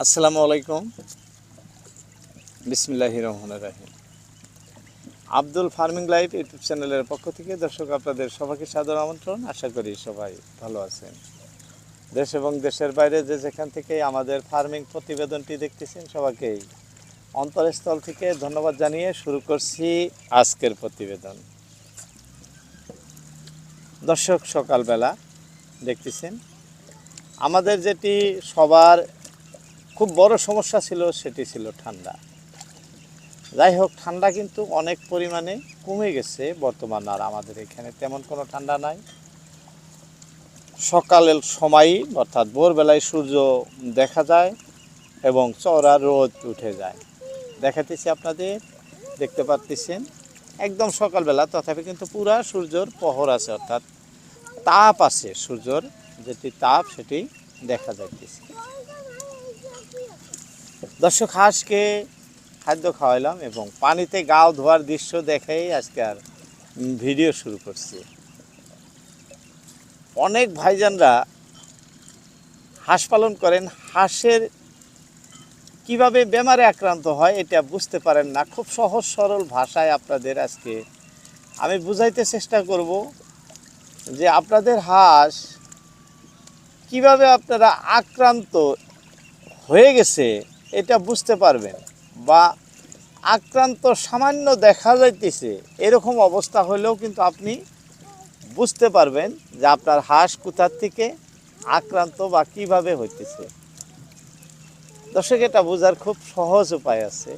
আসসালামু আলাইকুম। বিসমিল্লাহির রহমানির রহিম। আব্দুল ফার্মিং লাইফ ইউটিউব চ্যানেলের পক্ষ থেকে দর্শক আপনাদের সবাইকে সাদর আমন্ত্রণ। আশা করি সবাই ভালো আছেন। দেশ এবং দেশের বাইরে যে যেখান থেকে আমাদের ফার্মিং প্রতিবেদনটি দেখতেছেন সবাইকেই অন্তরস্থল থেকে ধন্যবাদ জানিয়ে শুরু করছি আজকের প্রতিবেদন। দর্শক, সকালবেলা দেখতেছেন আমাদের যেটি সবার খুব বড় সমস্যা ছিল সেটি ছিল ঠান্ডা। যাই হোক, ঠান্ডা কিন্তু অনেক পরিমাণে কমে গেছে বর্তমান। আর আমাদের এখানে তেমন কোনো ঠান্ডা নাই। সকালের সময়ই অর্থাৎ ভোরবেলায় সূর্য দেখা যায় এবং চওড়া রোদ উঠে যায়। দেখাতেছি আপনাদের, দেখতে পাচ্ছেন একদম সকালবেলা, তথাপি কিন্তু পুরা সূর্যর প্রহর আছে, অর্থাৎ তাপ আছে। সূর্যর যেটি তাপ সেটি দেখা যাইতেছে। দর্শক, হাঁসকে খাদ্য খাওয়াইলাম এবং পানিতে গাও ধোয়ার দৃশ্য দেখেই আজকে আর ভিডিও শুরু করছি। অনেক ভাইজানরা হাঁস পালন করেন, হাঁসের কিভাবে বেমারে আক্রান্ত হয় এটা বুঝতে পারেন না। খুব সহজ সরল ভাষায় আপনাদের আজকে আমি বুঝাইতে চেষ্টা করব যে আপনাদের হাঁস কিভাবে আপনারা আক্রান্ত হয়ে গেছে এটা বুঝতে পারবেন, বা আক্রান্ত সামান্য দেখা যাইতেছে এরকম অবস্থা হলেও কিন্তু আপনি বুঝতে পারবেন যে আপনার হাঁস কোথা থেকে আক্রান্ত বা কিভাবে হইতেছে। দর্শক, এটা বোঝার খুব সহজ উপায় আছে,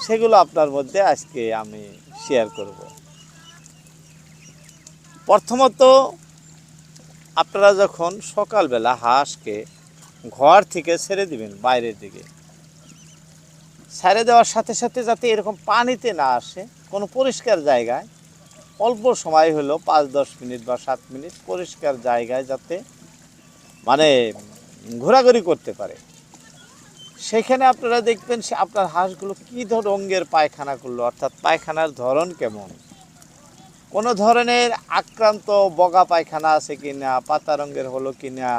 সেগুলো আপনার মধ্যে আজকে আমি শেয়ার করব। প্রথমত, আপনারা যখন সকালবেলা হাঁসকে ঘর থেকে ছেড়ে দিবেন বাইরের দিকে, ছেড়ে দেওয়ার সাথে সাথে যাতে এরকম পানিতে না আসে, কোনো পরিষ্কার জায়গায় অল্প সময় হলো 5-10 মিনিট বা 7 মিনিট পরিষ্কার জায়গায় যাতে মানে ঘোরাঘুরি করতে পারে, সেখানে আপনারা দেখবেন সে আপনার হাঁসগুলো কী রঙের পায়খানা করলো, অর্থাৎ পায়খানার ধরন কেমন, কোনো ধরনের আক্রান্ত বগা পায়খানা আছে কিনা, পাতা রঙের হলো কিনা,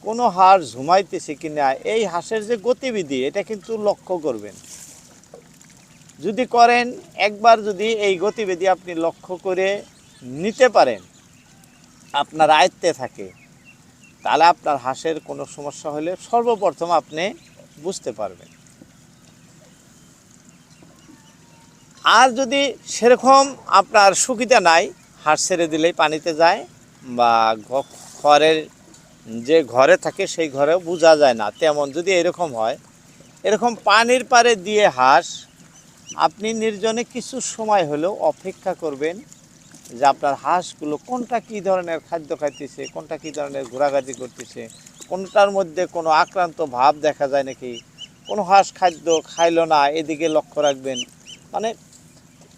কোনো হাঁস ঝুমাইতেছে কিনা। এই হাঁসের যে গতিবিধি এটা কিন্তু লক্ষ্য করবেন। যদি করেন, একবার যদি এই গতিবিধি আপনি লক্ষ্য করে নিতে পারেন, আপনার আয়ত্তে থাকে, তাহলে আপনার হাঁসের কোনো সমস্যা হলে সর্বপ্রথম আপনি বুঝতে পারবেন। আর যদি সেরকম আপনার সুবিধা নাই, হাঁস ছেড়ে দিলেই পানিতে যায় বা খড়ের যে ঘরে থাকে সেই ঘরেও বোঝা যায় না, তেমন যদি এরকম হয়, এরকম পানির পাড়ে দিয়ে হাঁস আপনি নির্জনে কিছু সময় হলেও অপেক্ষা করবেন যে আপনার হাঁসগুলো কোনটা কী ধরনের খাদ্য খাইতেছে, কোনটা কী ধরনের ঘোরাঘুরি করতেছে, কোনটার মধ্যে কোনো আক্রান্ত ভাব দেখা যায় নাকি, কোনো হাঁস খাদ্য খাইলো না, এদিকে লক্ষ্য রাখবেন। মানে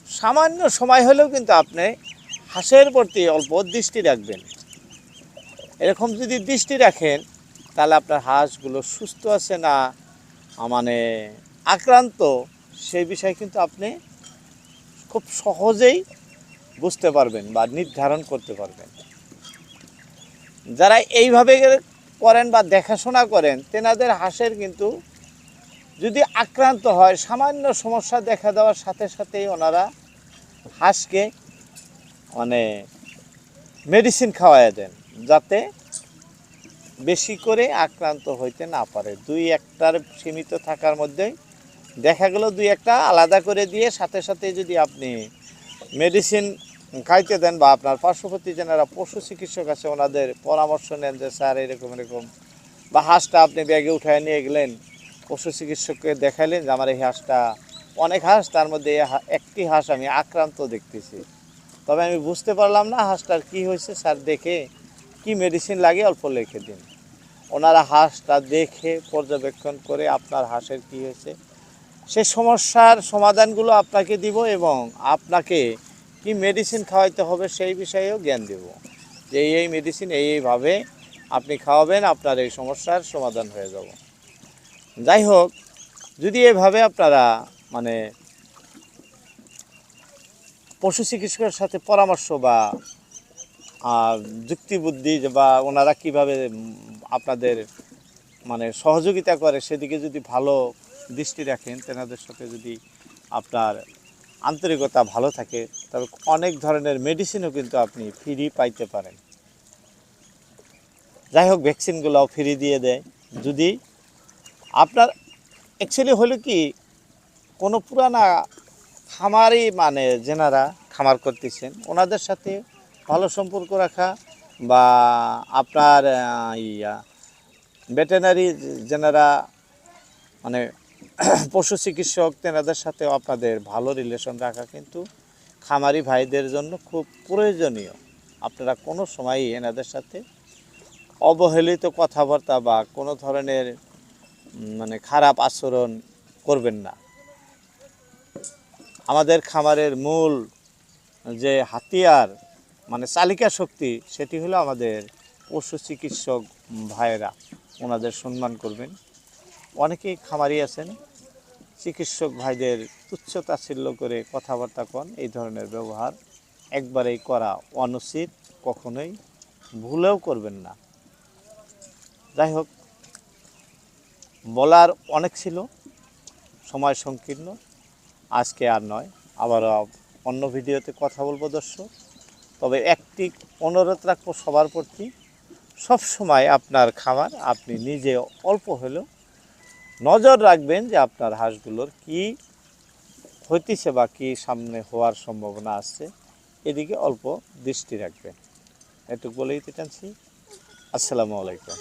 সামান্য সময় হলেও কিন্তু আপনি হাঁসের প্রতি অল্প দৃষ্টি রাখবেন। এরকম যদি দৃষ্টি রাখেন, তাহলে আপনার হাঁসগুলো সুস্থ আছে না মানে আক্রান্ত, সেই বিষয়ে কিন্তু আপনি খুব সহজেই বুঝতে পারবেন বা নির্ধারণ করতে পারবেন। যারা এইভাবে করেন বা দেখাশোনা করেন, তেনাদের হাঁসের কিন্তু যদি আক্রান্ত হয়, সামান্য সমস্যা দেখা দেওয়ার সাথে সাথেই ওনারা হাঁসকে মানে মেডিসিন খাওয়াইয়া দেন, যাতে বেশি করে আক্রান্ত হইতে না পারে। 2-1টার সীমিত থাকার মধ্যেই দেখা গেল 2-1টা আলাদা করে দিয়ে সাথে সাথে যদি আপনি মেডিসিন খাইতে দেন, বা আপনার পার্শ্ববর্তী যারা পশু চিকিৎসক আছে ওনাদের পরামর্শ নেন যে স্যার এরকম এরকম, বা হাঁসটা আপনি ব্যাগে উঠায় নিয়ে গেলেন, পশু চিকিৎসককে দেখাইলেন যে আমার এই হাঁসটা, অনেক হাঁস, তার মধ্যে একটি হাঁস আমি আক্রান্ত দেখতেছি, তবে আমি বুঝতে পারলাম না হাঁসটার কি হয়েছে, স্যার দেখে কি মেডিসিন লাগে অল্প লিখে দিন। ওনারা হাঁসটা দেখে পর্যবেক্ষণ করে আপনার হাঁসের কি হয়েছে সেই সমস্যার সমাধানগুলো আপনাকে দিব, এবং আপনাকে কি মেডিসিন খাওয়াইতে হবে সেই বিষয়েও জ্ঞান দেব, যে এই মেডিসিন এইভাবে আপনি খাওয়াবেন, আপনার এই সমস্যার সমাধান হয়ে যাব। যাই হোক, যদি এভাবে আপনারা মানে পশু চিকিৎসকের সাথে পরামর্শ বা যুক্তিবুদ্ধি বা ওনারা কিভাবে আপনাদের মানে সহযোগিতা করে সেদিকে যদি ভালো দৃষ্টি রাখেন, তেনাদের সাথে যদি আপনার আন্তরিকতা ভালো থাকে, তবে অনেক ধরনের মেডিসিনও কিন্তু আপনি ফ্রি পাইতে পারেন। যাই হোক, ভ্যাকসিনগুলোও ফ্রি দিয়ে দেয়। যদি আপনার অ্যাকচুয়ালি হলো কি, কোনো পুরানা খামারি মানে যেনারা খামার করতেছেন ওনাদের সাথে ভালো সম্পর্ক রাখা, বা আপনার ভেটেরিনারি যেনারা মানে পশু চিকিৎসক তেনাদের সাথেও আপনাদের ভালো রিলেশন রাখা কিন্তু খামারি ভাইদের জন্য খুব প্রয়োজনীয়। আপনারা কোনো সময়ই এনাদের সাথে অবহেলিত কথাবার্তা বা কোনো ধরনের মানে খারাপ আচরণ করবেন না। আমাদের খামারের মূল যে হাতিয়ার মানে চালিকা শক্তি, সেটি হলো আমাদের পশু চিকিৎসক ভাইয়েরা। ওনাদের সম্মান করবেন। অনেকেই খামারি আছেন, চিকিৎসক ভাইদের তুচ্ছ তাচ্ছিল্য করে কথাবার্তা কন, এই ধরনের ব্যবহার একবারেই করা অনুচিত, কখনোই ভুলেও করবেন না। যাই হোক, বলার অনেক ছিল, সময় সংকীর্ণ, আজকে আর নয়, আবারও অন্য ভিডিওতে কথা বলবো দর্শক। তবে একটি অনুরোধ রাখবো সবার প্রতি, সবসময় আপনার খামার আপনি নিজে অল্প হলেও নজর রাখবেন যে আপনার হাঁসগুলোর কি হইতেছে বা কি সামনে হওয়ার সম্ভাবনা আছে, এদিকে অল্প দৃষ্টি রাখবেন। এটুকু বলেই টানছি। আসসালামু আলাইকুম।